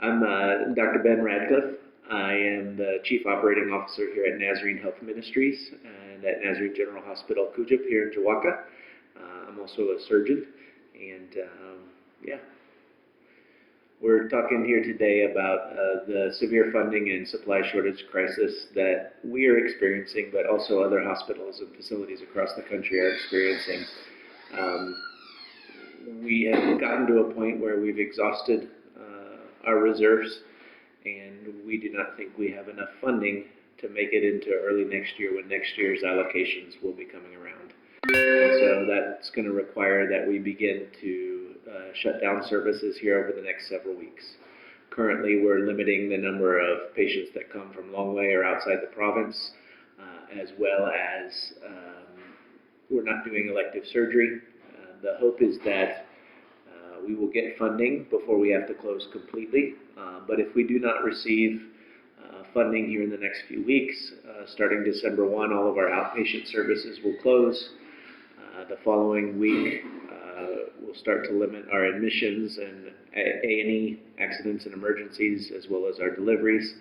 I'm Dr. Ben Radcliffe. I am the Chief Operating Officer here at Nazarene Health Ministries and at Nazarene General Hospital, Kudjip here in Jiwaka. I'm also a surgeon, and yeah. We're talking here today about the severe funding and supply shortage crisis that we are experiencing, but also other hospitals and facilities across the country are experiencing. We have gotten to a point where we've exhausted our reserves, and we do not think we have enough funding to make it into early next year when next year's allocations will be coming around. And so that's going to require that we begin to shut down services here over the next several weeks. Currently, we're limiting the number of patients that come from long way or outside the province, as well as we're not doing elective surgery. The hope is that we will get funding before we have to close completely. But if we do not receive funding here in the next few weeks, starting December 1, all of our outpatient services will close. The following week, we'll start to limit our admissions and A&E, accidents and emergencies, as well as our deliveries,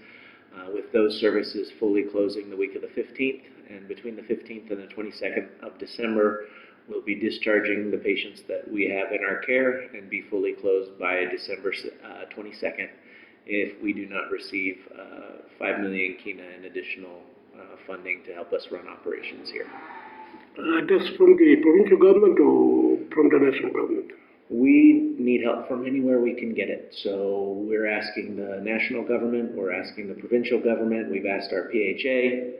with those services fully closing the week of the 15th. And between the 15th and the 22nd of December, we'll be discharging the patients that we have in our care and be fully closed by December 22nd if we do not receive 5 million kina in additional funding to help us run operations here. That's from the provincial government or from the national government? We need help from anywhere we can get it. So we're asking the national government, we're asking the provincial government, we've asked our PHA.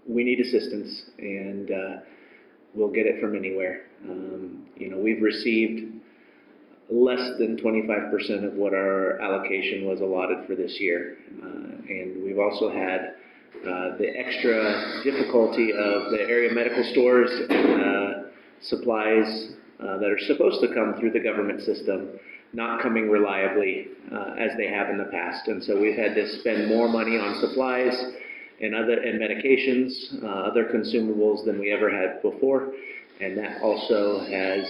We need assistance, and we'll get it from anywhere. We've received less than 25% of what our allocation was allotted for this year. And we've also had the extra difficulty of the area medical stores and supplies that are supposed to come through the government system not coming reliably as they have in the past. And so we've had to spend more money on supplies and medications, other consumables than we ever had before, and that also has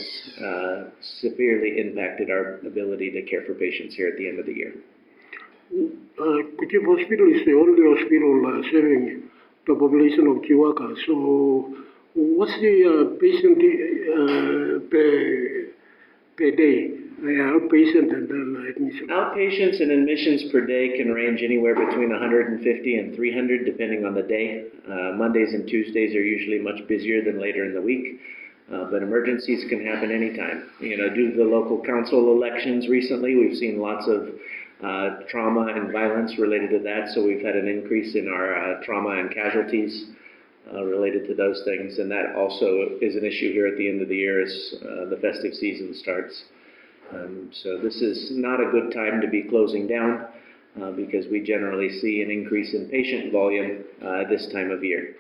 severely impacted our ability to care for patients here at the end of the year. Kudjip Hospital is the only hospital serving the population of Jiwaka. So, what's the patient per day? Outpatient and then admission. Outpatients and admissions per day can range anywhere between 150 and 300 depending on the day. Mondays and Tuesdays are usually much busier than later in the week, but emergencies can happen anytime. Due to the local council elections recently, we've seen lots of trauma and violence related to that, so we've had an increase in our trauma and casualties related to those things, and that also is an issue here at the end of the year as the festive season starts. So this is not a good time to be closing down because we generally see an increase in patient volume this time of year.